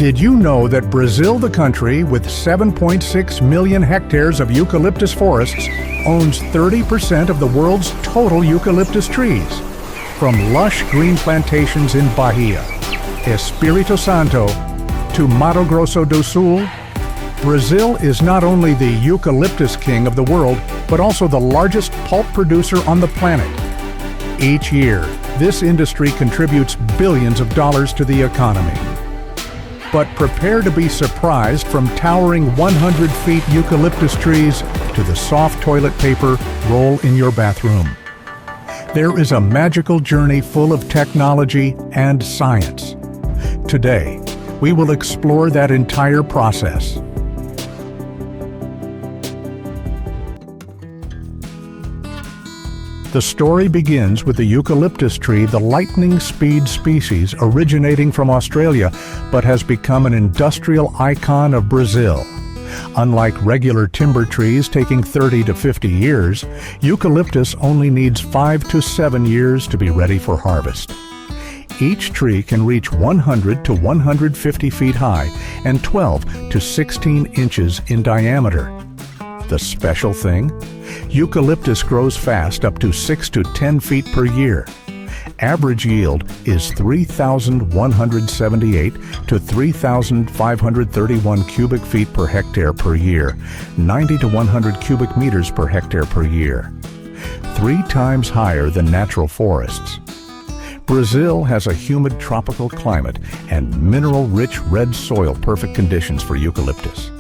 Did you know that Brazil, the country with 7.6 million hectares of eucalyptus forests, owns 30% of the world's total eucalyptus trees? From lush green plantations in Bahia, Espírito Santo, to Mato Grosso do Sul, Brazil is not only the eucalyptus king of the world, but also the largest pulp producer on the planet. Each year, this industry contributes billions of dollars to the economy. But prepare to be surprised from towering 100 feet eucalyptus trees to the soft toilet paper roll in your bathroom. There is a magical journey full of technology and science. Today, we will explore that entire process. The story begins with the eucalyptus tree, the lightning speed species originating from Australia, but has become an industrial icon of Brazil. Unlike regular timber trees taking 30 to 50 years, eucalyptus only needs 5 to 7 years to be ready for harvest. Each tree can reach 100 to 150 feet high and 12 to 16 inches in diameter. The special thing? Eucalyptus grows fast, up to 6 to 10 feet per year. Average yield is 3,178 to 3,531 cubic feet per hectare per year, 90 to 100 cubic meters per hectare per year. 3 times higher than natural forests. Brazil has a humid tropical climate and mineral-rich red soil, perfect conditions for eucalyptus.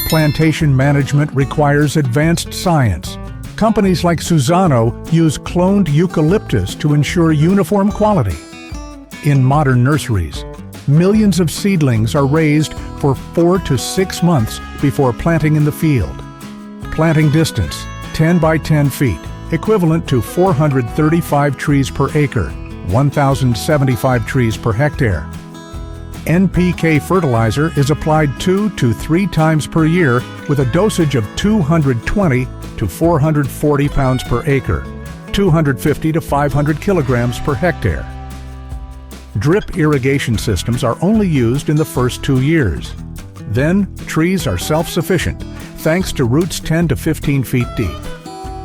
Plantation management requires advanced science. Companies like Suzano use cloned eucalyptus to ensure uniform quality. In modern nurseries, millions of seedlings are raised for 4 to 6 months before planting in the field. Planting distance, 10 by 10 feet, equivalent to 435 trees per acre, 1,075 trees per hectare. NPK fertilizer is applied 2 to 3 times per year with a dosage of 220 to 440 pounds per acre, 250 to 500 kilograms per hectare. Drip irrigation systems are only used in the first 2 years. Then, trees are self-sufficient, thanks to roots 10 to 15 feet deep.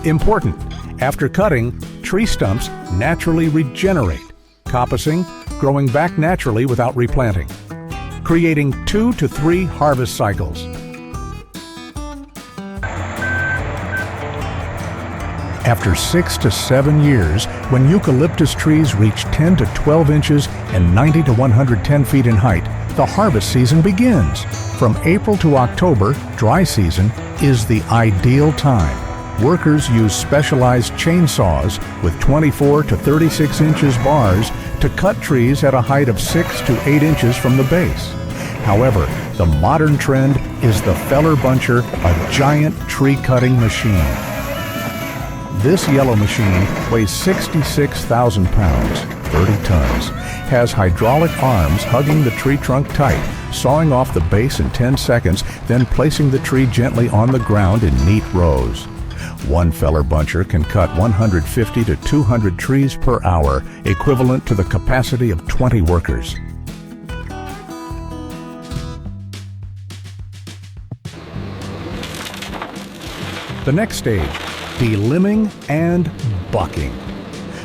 Important, after cutting, tree stumps naturally regenerate, coppicing, growing back naturally without replanting, creating 2 to 3 harvest cycles. After 6 to 7 years, when eucalyptus trees reach 10 to 12 inches and 90 to 110 feet in height, the harvest season begins. From April to October, dry season, is the ideal time. Workers use specialized chainsaws with 24 to 36 inches bars to cut trees at a height of 6 to 8 inches from the base. However, the modern trend is the feller buncher, a giant tree-cutting machine. This yellow machine weighs 66,000 pounds, 30 tons, has hydraulic arms hugging the tree trunk tight, sawing off the base in 10 seconds, then placing the tree gently on the ground in neat rows. One feller buncher can cut 150 to 200 trees per hour, equivalent to the capacity of 20 workers. The next stage, delimbing and bucking.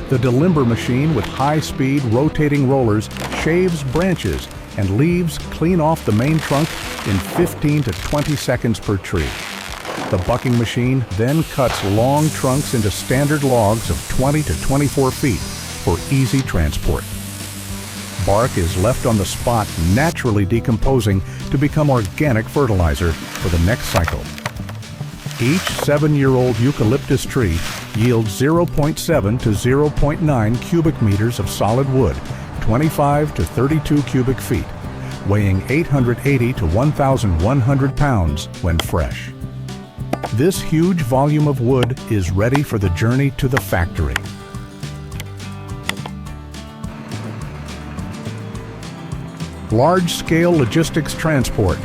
The delimber machine with high-speed rotating rollers shaves branches and leaves clean off the main trunk in 15 to 20 seconds per tree. The bucking machine then cuts long trunks into standard logs of 20 to 24 feet for easy transport. Bark is left on the spot, naturally decomposing to become organic fertilizer for the next cycle. Each 7-year-old eucalyptus tree yields 0.7 to 0.9 cubic meters of solid wood, 25 to 32 cubic feet, weighing 880 to 1,100 pounds when fresh. This huge volume of wood is ready for the journey to the factory. Large-scale logistics transport.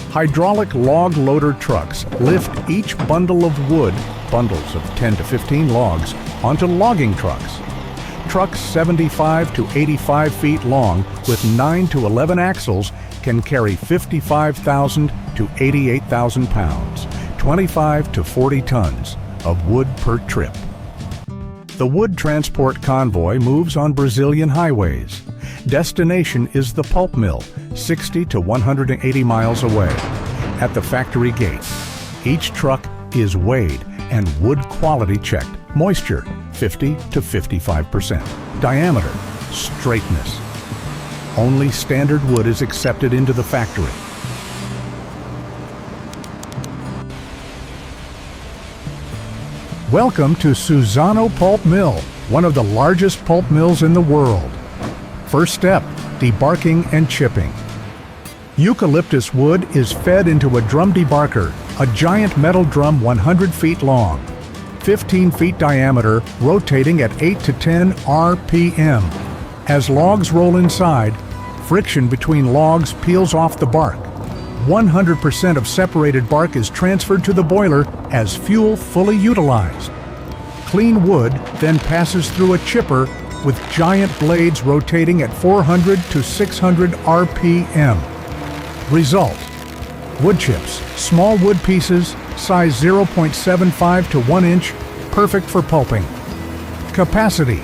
Hydraulic log loader trucks lift each bundle of wood, bundles of 10 to 15 logs, onto logging trucks. Trucks 75 to 85 feet long with 9 to 11 axles can carry 55,000 to 88,000 pounds, 25 to 40 tons of wood per trip. The wood transport convoy moves on Brazilian highways. Destination is the pulp mill, 60 to 180 miles away. At the factory gate, each truck is weighed and wood quality checked. Moisture, 50 to 55%. Diameter, straightness. Only standard wood is accepted into the factory. Welcome to Suzano Pulp Mill, one of the largest pulp mills in the world. First step, debarking and chipping. Eucalyptus wood is fed into a drum debarker, a giant metal drum 100 feet long, 15 feet diameter, rotating at 8 to 10 RPM. As logs roll inside, friction between logs peels off the bark. 100% of separated bark is transferred to the boiler as fuel fully utilized. Clean wood then passes through a chipper with giant blades rotating at 400 to 600 RPM. Result: wood chips, small wood pieces, size 0.75 to 1 inch, perfect for pulping. Capacity: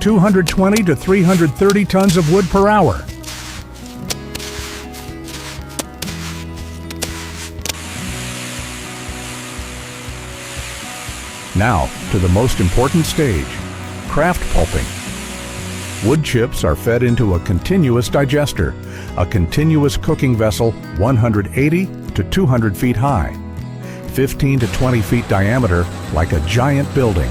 220 to 330 tons of wood per hour. Now to the most important stage, craft pulping. Wood chips are fed into a continuous digester, a continuous cooking vessel 180 to 200 feet high, 15 to 20 feet diameter like a giant building.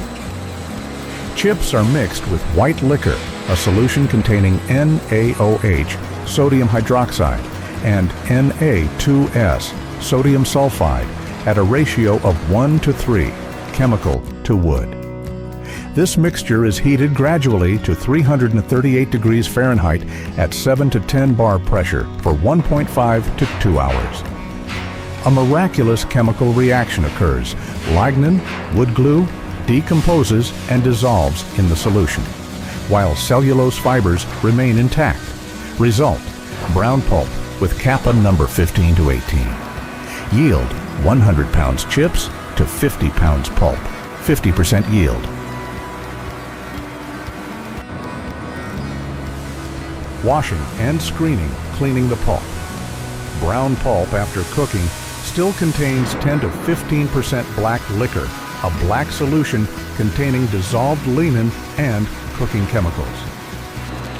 Chips are mixed with white liquor, a solution containing NaOH, sodium hydroxide, and Na2S, sodium sulfide, at a ratio of 1 to 3, chemical to wood. This mixture is heated gradually to 338 degrees Fahrenheit at 7 to 10 bar pressure for 1.5 to 2 hours. A miraculous chemical reaction occurs. Lignin, wood glue, decomposes and dissolves in the solution, while cellulose fibers remain intact. Result: brown pulp with kappa number 15 to 18. Yield: 100 pounds chips to 50 pounds pulp, 50% yield. Washing and screening, cleaning the pulp. Brown pulp after cooking still contains 10 to 15% black liquor, a black solution containing dissolved lignin and cooking chemicals.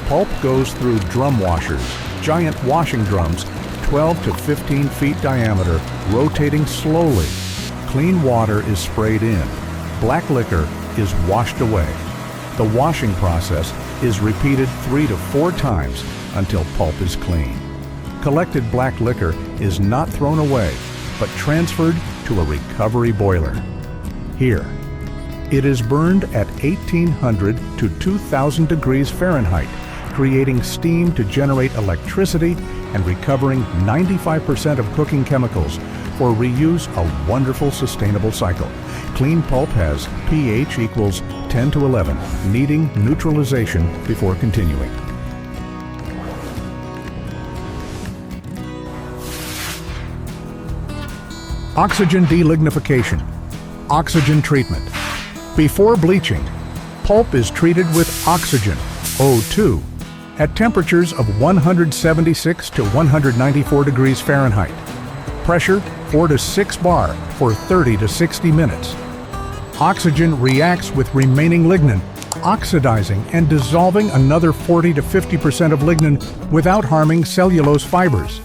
Pulp goes through drum washers, giant washing drums, 12 to 15 feet diameter, rotating slowly. Clean water is sprayed in. Black liquor is washed away. The washing process is repeated 3 to 4 times until pulp is clean. Collected black liquor is not thrown away, but transferred to a recovery boiler. Here, it is burned at 1800 to 2000 degrees Fahrenheit, creating steam to generate electricity and recovering 95% of cooking chemicals for reuse, a wonderful sustainable cycle. Clean pulp has pH equals 10 to 11, needing neutralization before continuing. Oxygen delignification. Oxygen treatment. Before bleaching, pulp is treated with oxygen, O2, at temperatures of 176 to 194 degrees Fahrenheit. Pressure 4 to 6 bar for 30 to 60 minutes. Oxygen reacts with remaining lignin, oxidizing and dissolving another 40 to 50% of lignin without harming cellulose fibers.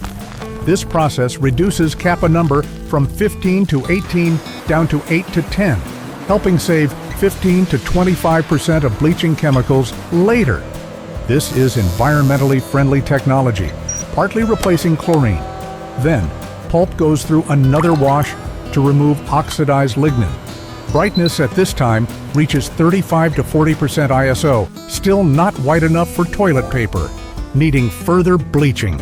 This process reduces kappa number from 15 to 18 down to 8 to 10, helping save 15 to 25% of bleaching chemicals later. This is environmentally friendly technology, partly replacing chlorine. Then, pulp goes through another wash to remove oxidized lignin. Brightness at this time reaches 35 to 40% ISO, still not white enough for toilet paper, needing further bleaching.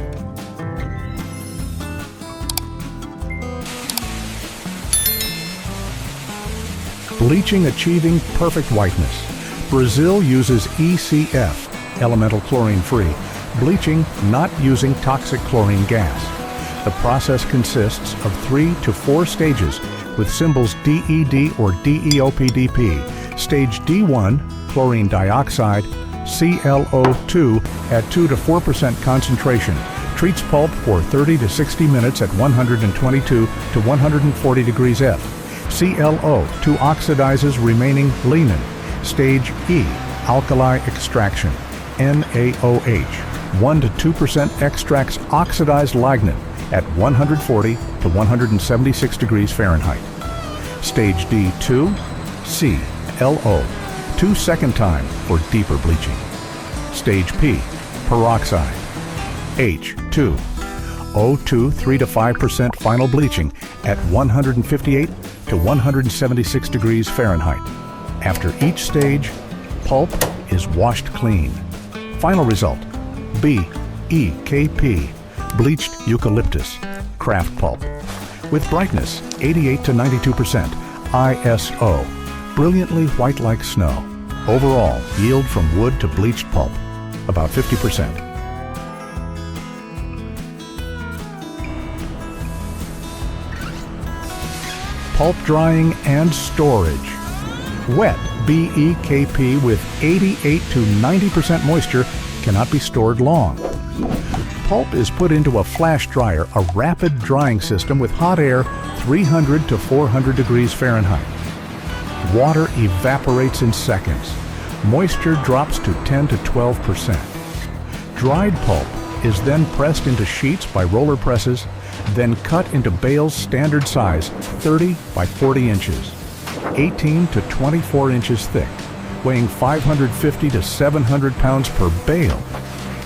Bleaching achieving perfect whiteness. Brazil uses ECF, elemental chlorine-free, bleaching not using toxic chlorine gas. The process consists of 3 to 4 stages with symbols DED or DEOPDP. Stage D1, chlorine dioxide, ClO2 at 2 to 4% concentration, treats pulp for 30 to 60 minutes at 122 to 140 degrees F. ClO2 oxidizes remaining lignin. Stage E, alkali extraction, NaOH. 1 to 2% extracts oxidized lignin at 140 to 176 degrees Fahrenheit. Stage D2, ClO, 2 second time for deeper bleaching. Stage P, peroxide, H2, O2 3 to 5% final bleaching at 158 to 176 degrees Fahrenheit. After each stage, pulp is washed clean. Final result, BEKP, bleached eucalyptus, craft pulp. With brightness 88 to 92%, ISO, brilliantly white like snow. Overall, yield from wood to bleached pulp, about 50%. Pulp drying and storage. Wet BEKP with 88 to 90% moisture cannot be stored long. Pulp is put into a flash dryer, a rapid drying system with hot air 300 to 400 degrees Fahrenheit. Water evaporates in seconds. Moisture drops to 10 to 12%. Dried pulp is then pressed into sheets by roller presses, then cut into bales standard size 30 by 40 inches, 18 to 24 inches thick, weighing 550 to 700 pounds per bale.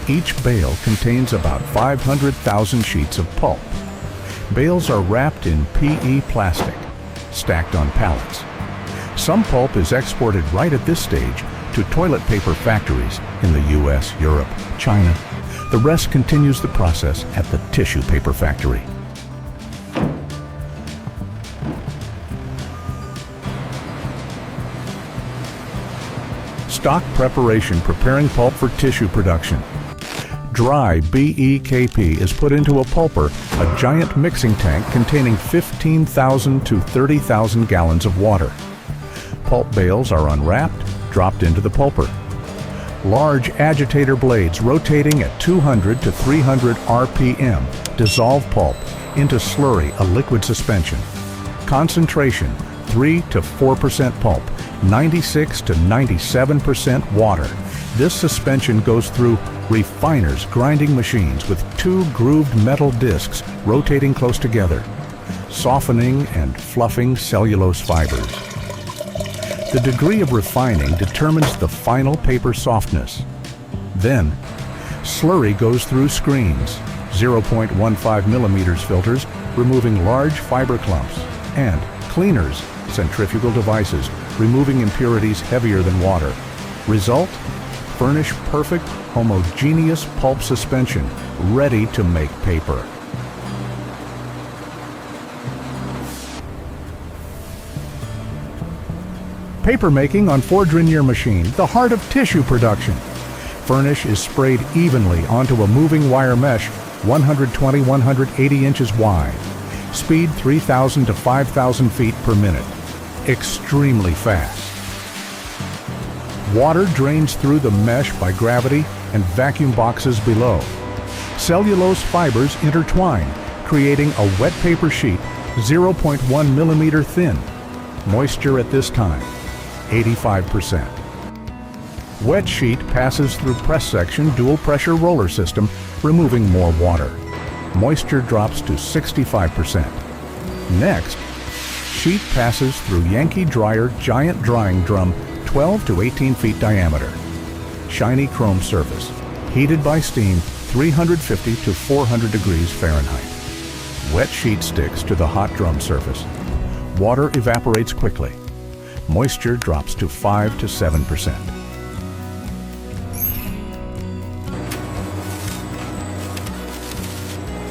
Each bale contains about 500,000 sheets of pulp. Bales are wrapped in PE plastic, stacked on pallets. Some pulp is exported right at this stage to toilet paper factories in the US, Europe, China. The rest continues the process at the tissue paper factory. Stock preparation, preparing pulp for tissue production. Dry BEKP is put into a pulper, a giant mixing tank containing 15,000 to 30,000 gallons of water. Pulp bales are unwrapped, dropped into the pulper. Large agitator blades rotating at 200 to 300 RPM dissolve pulp into slurry, a liquid suspension. Concentration 3 to 4% pulp, 96 to 97% water. This suspension goes through refiners, grinding machines with 2 grooved metal discs rotating close together, softening and fluffing cellulose fibers. The degree of refining determines the final paper softness. Then, slurry goes through screens, 0.15 millimeters filters, removing large fiber clumps, and cleaners, centrifugal devices, removing impurities heavier than water. Result? Furnish perfect, homogeneous pulp suspension, ready to make paper. Paper making on four-denier machine, the heart of tissue production. Furnish is sprayed evenly onto a moving wire mesh 120-180 inches wide. Speed 3,000 to 5,000 feet per minute. Extremely fast. Water drains through the mesh by gravity and vacuum boxes below. Cellulose fibers intertwine, creating a wet paper sheet 0.1 millimeter thin. Moisture at this time, 85%. Wet sheet passes through press section dual pressure roller system, removing more water. Moisture drops to 65%. Next, sheet passes through Yankee dryer giant drying drum 12 to 18 feet diameter. Shiny chrome surface, heated by steam 350 to 400 degrees Fahrenheit. Wet sheet sticks to the hot drum surface. Water evaporates quickly. Moisture drops to 5 to 7%.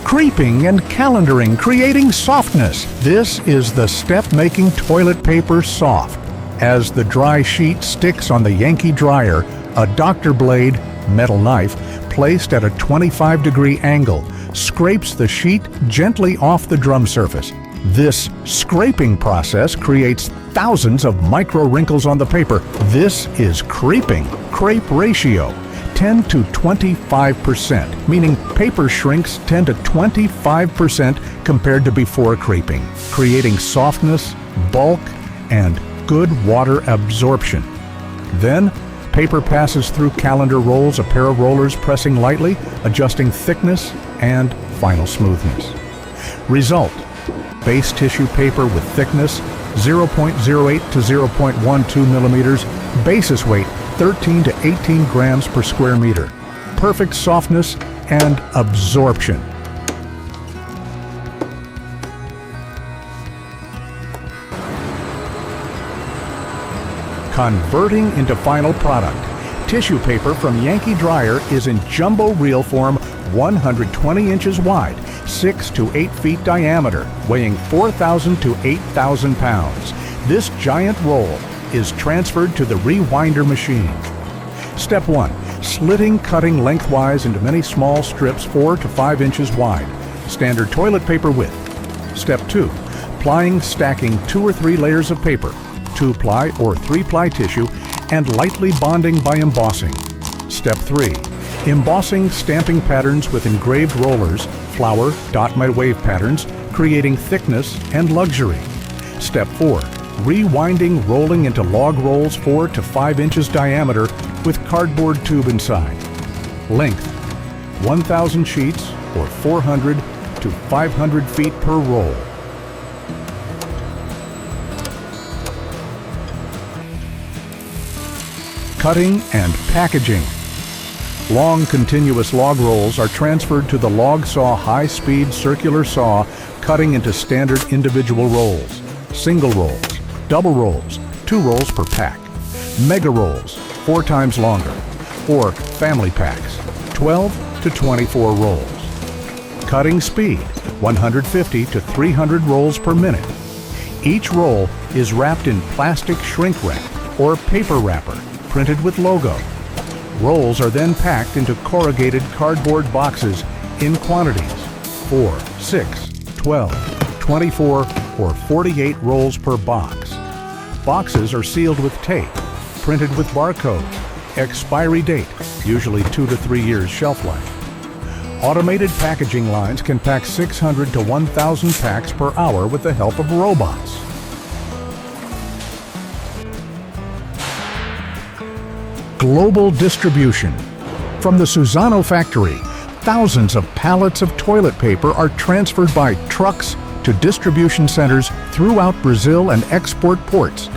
Creping and calendaring, creating softness. This is the step making toilet paper soft. As the dry sheet sticks on the Yankee dryer, a doctor blade, metal knife, placed at a 25-degree angle, scrapes the sheet gently off the drum surface. This scraping process creates thousands of micro wrinkles on the paper. This is creping. Crepe ratio, 10 to 25%, meaning paper shrinks 10 to 25% compared to before creping, creating softness, bulk, and good water absorption. Then, paper passes through calendar rolls, a pair of rollers pressing lightly, adjusting thickness and final smoothness. Result: base tissue paper with thickness 0.08 to 0.12 millimeters, basis weight 13 to 18 grams per square meter, perfect softness and absorption. Converting into final product. Tissue paper from Yankee Dryer is in jumbo reel form, 120 inches wide, 6 to 8 feet diameter, weighing 4,000 to 8,000 pounds. This giant roll is transferred to the rewinder machine. Step 1. Slitting, cutting lengthwise into many small strips 4 to 5 inches wide, standard toilet paper width. Step 2. Plying, stacking 2 or 3 layers of paper, 2-ply or 3-ply tissue, and lightly bonding by embossing. Step 3. Embossing, stamping patterns with engraved rollers, flower, dot my wave patterns, creating thickness and luxury. Step 4. Rewinding, rolling into log rolls 4 to 5 inches diameter with cardboard tube inside. Length: 1,000 sheets or 400 to 500 feet per roll. Cutting and packaging. Long continuous log rolls are transferred to the log saw high-speed circular saw, cutting into standard individual rolls, single rolls, double rolls, 2 rolls per pack, mega rolls, 4 times longer, or family packs, 12 to 24 rolls. Cutting speed, 150 to 300 rolls per minute. Each roll is wrapped in plastic shrink wrap or paper wrapper, printed with logo. Rolls are then packed into corrugated cardboard boxes in quantities 4, 6, 12, 24, or 48 rolls per box. Boxes are sealed with tape, printed with barcodes, expiry date, usually 2 to 3 years shelf life. Automated packaging lines can pack 600 to 1,000 packs per hour with the help of robots. Global distribution. From the Suzano factory, thousands of pallets of toilet paper are transferred by trucks to distribution centers throughout Brazil and export ports.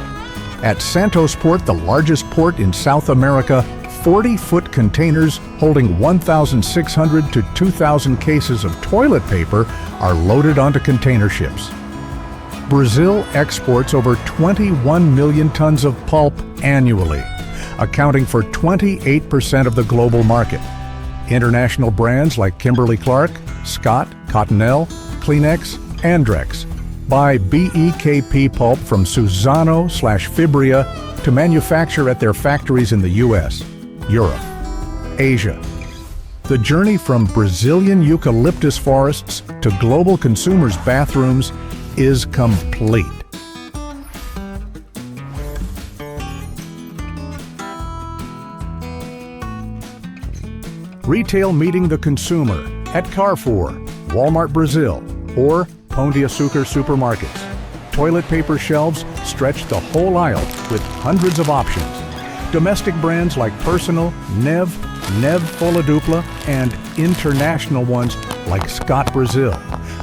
At Santos Port, the largest port in South America, 40-foot containers holding 1,600 to 2,000 cases of toilet paper are loaded onto container ships. Brazil exports over 21 million tons of pulp annually, accounting for 28% of the global market. International brands like Kimberly-Clark, Scott, Cottonelle, Kleenex, Andrex buy BEKP pulp from Suzano/Fibria to manufacture at their factories in the US, Europe, Asia. The journey from Brazilian eucalyptus forests to global consumers' bathrooms is complete. Retail meeting the consumer at Carrefour, Walmart Brazil, or Pão de Açúcar supermarkets. Toilet paper shelves stretch the whole aisle with hundreds of options. Domestic brands like Personal, Neve Folha Dupla, and international ones like Scott Brazil.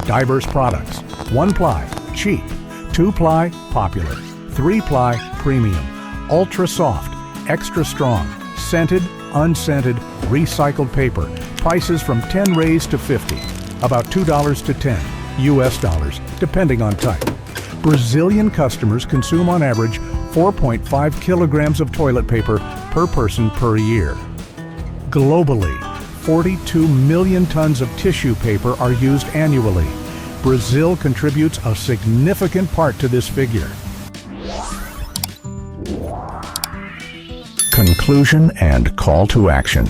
Diverse products: 1-ply, cheap; 2-ply, popular; 3-ply, premium; ultra soft, extra strong; scented, unscented, recycled paper. Prices from 10 raised to 50, about $2 to 10 US dollars, depending on type. Brazilian customers consume on average 4.5 kilograms of toilet paper per person per year. Globally, 42 million tons of tissue paper are used annually. Brazil contributes a significant part to this figure. Conclusion and call to action.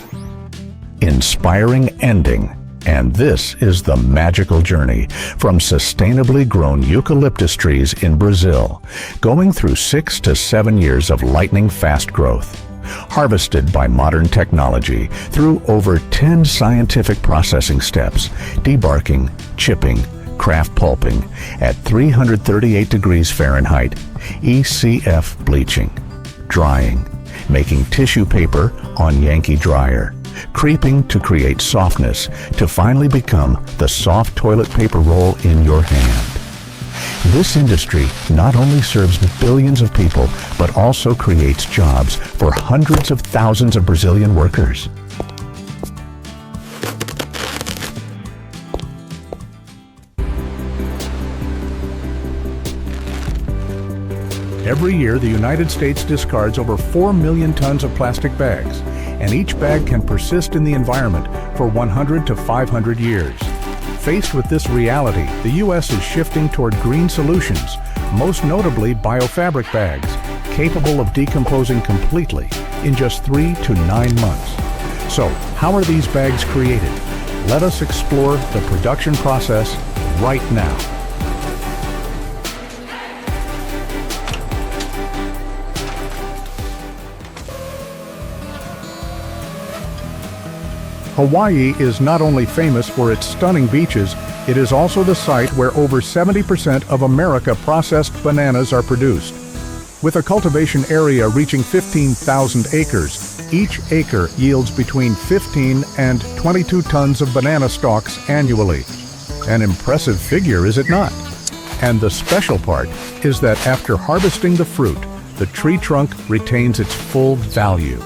Inspiring ending. And this is the magical journey from sustainably grown eucalyptus trees in Brazil, going through 6 to 7 years of lightning fast growth. Harvested by modern technology through over 10 scientific processing steps, debarking, chipping, craft pulping at 338 degrees Fahrenheit, ECF bleaching, drying, making tissue paper on Yankee dryer, creping to create softness to finally become the soft toilet paper roll in your hand. This industry not only serves billions of people, but also creates jobs for hundreds of thousands of Brazilian workers. Every year, the United States discards over 4 million tons of plastic bags, and each bag can persist in the environment for 100 to 500 years. Faced with this reality, the U.S. is shifting toward green solutions, most notably biofabric bags, capable of decomposing completely in just 3 to 9 months. So, how are these bags created? Let us explore the production process right now. Hawaii is not only famous for its stunning beaches, it is also the site where over 70% of America processed bananas are produced. With a cultivation area reaching 15,000 acres, each acre yields between 15 and 22 tons of banana stalks annually. An impressive figure, is it not? And the special part is that after harvesting the fruit, the tree trunk retains its full value.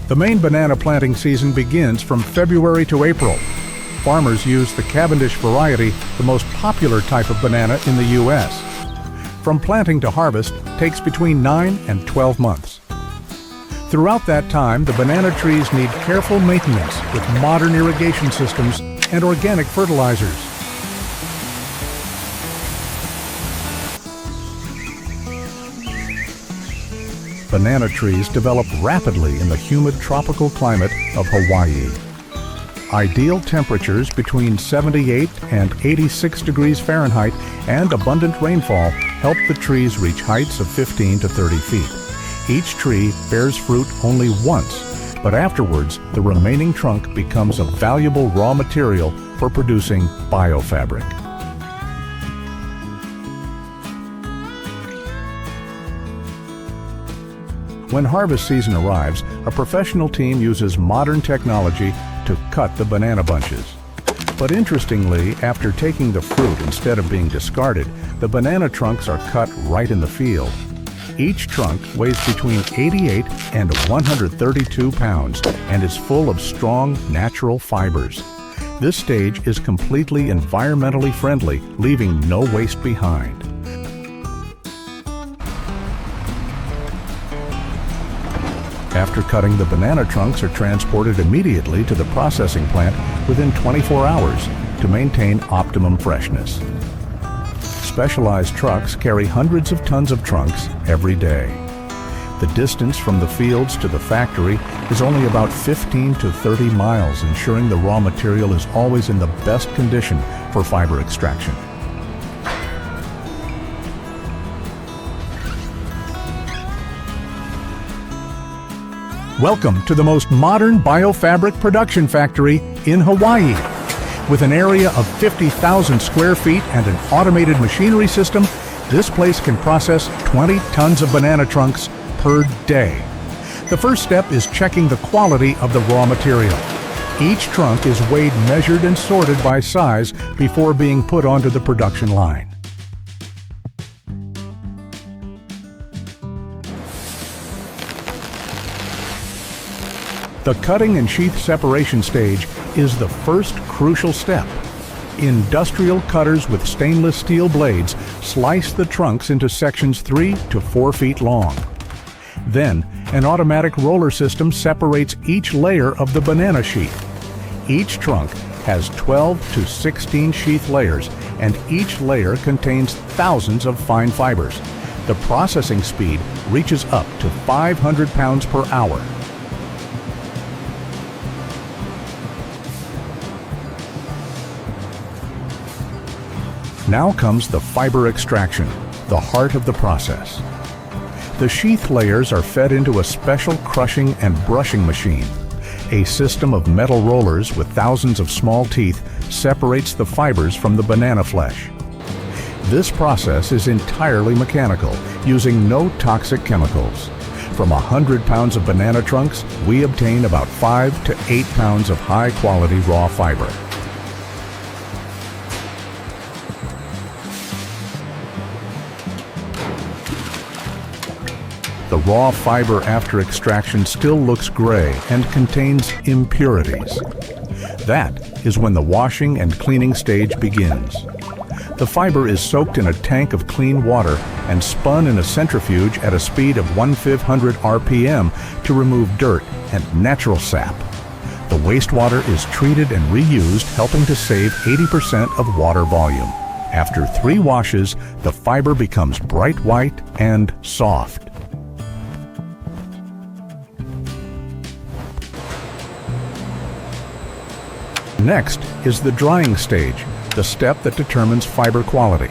The main banana planting season begins from February to April. Farmers use the Cavendish variety, the most popular type of banana in the U.S. From planting to harvest takes between 9 and 12 months. Throughout that time, the banana trees need careful maintenance with modern irrigation systems and organic fertilizers. Banana trees develop rapidly in the humid tropical climate of Hawaii. Ideal temperatures between 78 and 86 degrees Fahrenheit and abundant rainfall help the trees reach heights of 15 to 30 feet. Each tree bears fruit only once, but afterwards the remaining trunk becomes a valuable raw material for producing biofabric. When harvest season arrives, a professional team uses modern technology to cut the banana bunches. But interestingly, after taking the fruit instead of being discarded, the banana trunks are cut right in the field. Each trunk weighs between 88 and 132 pounds and is full of strong, natural fibers. This stage is completely environmentally friendly, leaving no waste behind. After cutting, the banana trunks are transported immediately to the processing plant within 24 hours to maintain optimum freshness. Specialized trucks carry hundreds of tons of trunks every day. The distance from the fields to the factory is only about 15 to 30 miles, ensuring the raw material is always in the best condition for fiber extraction. Welcome to the most modern biofabric production factory in Hawaii. With an area of 50,000 square feet and an automated machinery system, this place can process 20 tons of banana trunks per day. The first step is checking the quality of the raw material. Each trunk is weighed, measured, and sorted by size before being put onto the production line. The cutting and sheath separation stage is the first crucial step. Industrial cutters with stainless steel blades slice the trunks into sections 3 to 4 feet long. Then, an automatic roller system separates each layer of the banana sheath. Each trunk has 12 to 16 sheath layers, and each layer contains thousands of fine fibers. The processing speed reaches up to 500 pounds per hour. Now comes the fiber extraction, the heart of the process. The sheath layers are fed into a special crushing and brushing machine. A system of metal rollers with thousands of small teeth separates the fibers from the banana flesh. This process is entirely mechanical, using no toxic chemicals. From 100 pounds of banana trunks, we obtain about 5 to 8 pounds of high-quality raw fiber. The raw fiber after extraction still looks gray and contains impurities. That is when the washing and cleaning stage begins. The fiber is soaked in a tank of clean water and spun in a centrifuge at a speed of 1/500 RPM to remove dirt and natural sap. The wastewater is treated and reused, helping to save 80% of water volume. After 3 washes, the fiber becomes bright white and soft. Next is the drying stage, the step that determines fiber quality.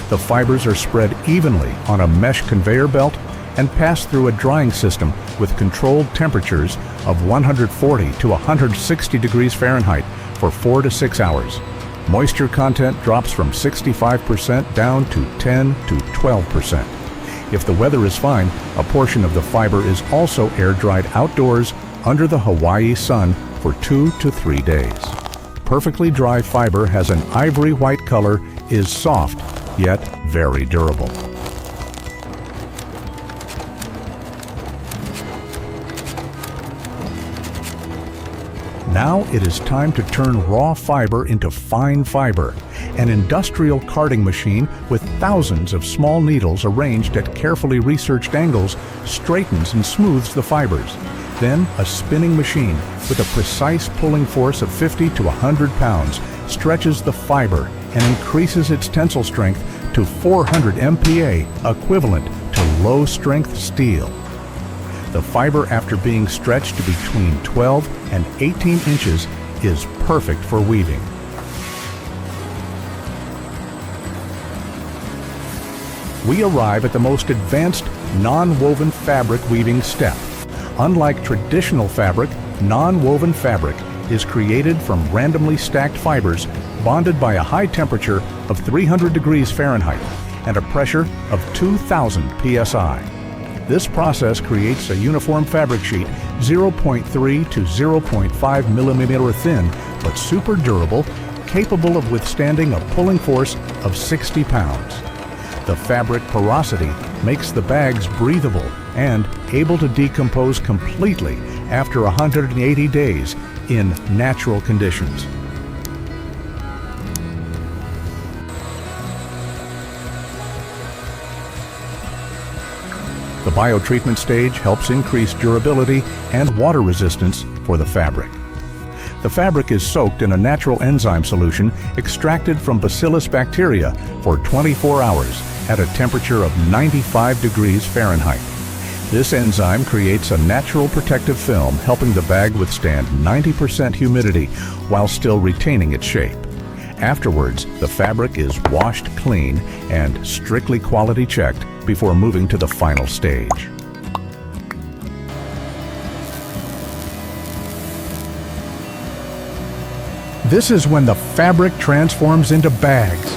The fibers are spread evenly on a mesh conveyor belt and pass through a drying system with controlled temperatures of 140 to 160 degrees Fahrenheit for 4 to 6 hours. Moisture content drops from 65% down to 10 to 12%. If the weather is fine, a portion of the fiber is also air-dried outdoors under the Hawaii sun for 2 to 3 days. Perfectly dry fiber has an ivory white color, is soft, yet very durable. Now it is time to turn raw fiber into fine fiber. An industrial carding machine with thousands of small needles arranged at carefully researched angles straightens and smooths the fibers. Then a spinning machine with a precise pulling force of 50 to 100 pounds stretches the fiber and increases its tensile strength to 400 MPa, equivalent to low-strength steel. The fiber, after being stretched to between 12 and 18 inches, is perfect for weaving. We arrive at the most advanced non-woven fabric weaving step. Unlike traditional fabric, non-woven fabric is created from randomly stacked fibers bonded by a high temperature of 300 degrees Fahrenheit and a pressure of 2,000 psi. This process creates a uniform fabric sheet 0.3 to 0.5 millimeter thin, but super durable, capable of withstanding a pulling force of 60 pounds. The fabric porosity makes the bags breathable and able to decompose completely after 180 days in natural conditions. The biotreatment stage helps increase durability and water resistance for the fabric. The fabric is soaked in a natural enzyme solution extracted from bacillus bacteria for 24 hours at a temperature of 95 degrees Fahrenheit. This enzyme creates a natural protective film, helping the bag withstand 90% humidity while still retaining its shape. Afterwards, the fabric is washed clean and strictly quality checked before moving to the final stage. This is when the fabric transforms into bags.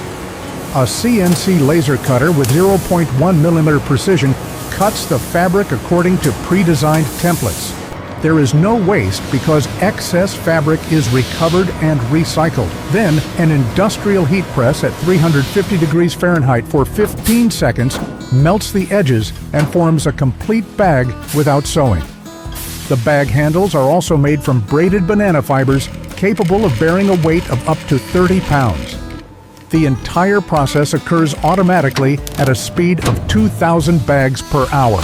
A CNC laser cutter with 0.1 millimeter precision cuts the fabric according to pre-designed templates. There is no waste because excess fabric is recovered and recycled. Then, an industrial heat press at 350 degrees Fahrenheit for 15 seconds melts the edges and forms a complete bag without sewing. The bag handles are also made from braided banana fibers capable of bearing a weight of up to 30 pounds. The entire process occurs automatically at a speed of 2,000 bags per hour.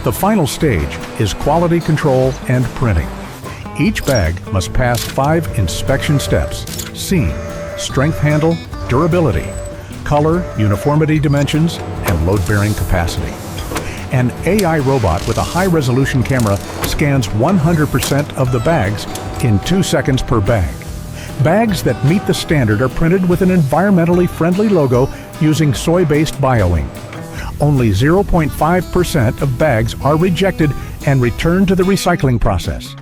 The final stage is quality control and printing. Each bag must pass 5 inspection steps: seam, strength handle, durability, color, uniformity dimensions, and load-bearing capacity. An AI robot with a high-resolution camera scans 100% of the bags in 2 seconds per bag. Bags that meet the standard are printed with an environmentally friendly logo using soy-based bioink. Only 0.5% of bags are rejected and returned to the recycling process.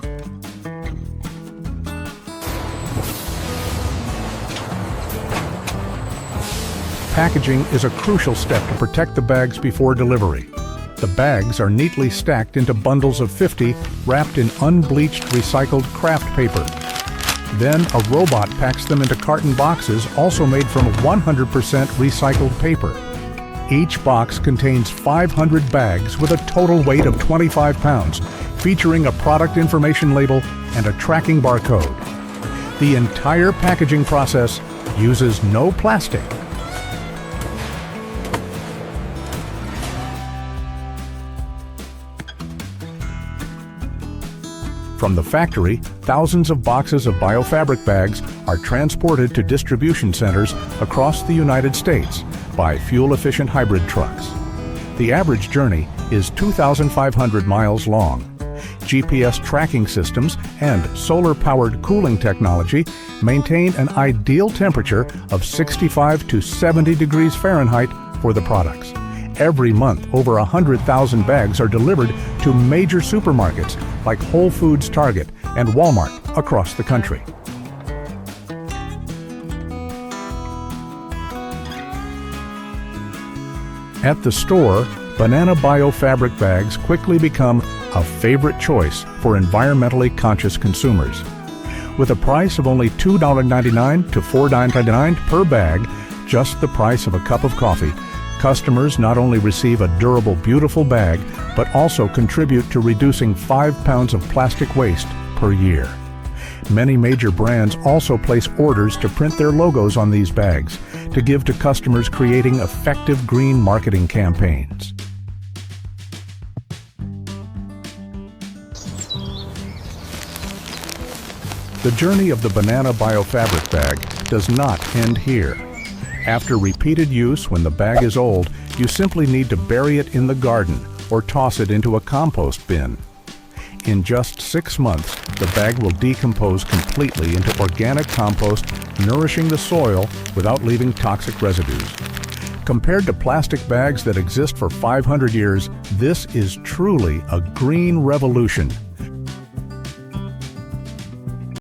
Packaging is a crucial step to protect the bags before delivery. The bags are neatly stacked into bundles of 50 wrapped in unbleached recycled craft paper. Then a robot packs them into carton boxes also made from 100% recycled paper. Each box contains 500 bags with a total weight of 25 pounds, featuring a product information label and a tracking barcode. The entire packaging process uses no plastic. From the factory, thousands of boxes of Biofabric bags are transported to distribution centers across the United States by fuel-efficient hybrid trucks. The average journey is 2,500 miles long. GPS tracking systems and solar-powered cooling technology maintain an ideal temperature of 65 to 70 degrees Fahrenheit for the products. Every month, over 100,000 bags are delivered to major supermarkets like Whole Foods, Target, and Walmart across the country. At the store, banana Biofabric bags quickly become a favorite choice for environmentally conscious consumers. With a price of only $2.99 to $4.99 per bag, just the price of a cup of coffee, customers not only receive a durable, beautiful bag, but also contribute to reducing 5 pounds of plastic waste per year. Many major brands also place orders to print their logos on these bags to give to customers, creating effective green marketing campaigns. The journey of the banana Biofabric bag does not end here. After repeated use, when the bag is old, you simply need to bury it in the garden or toss it into a compost bin. In just 6 months, the bag will decompose completely into organic compost, nourishing the soil without leaving toxic residues. Compared to plastic bags that exist for 500 years, this is truly a green revolution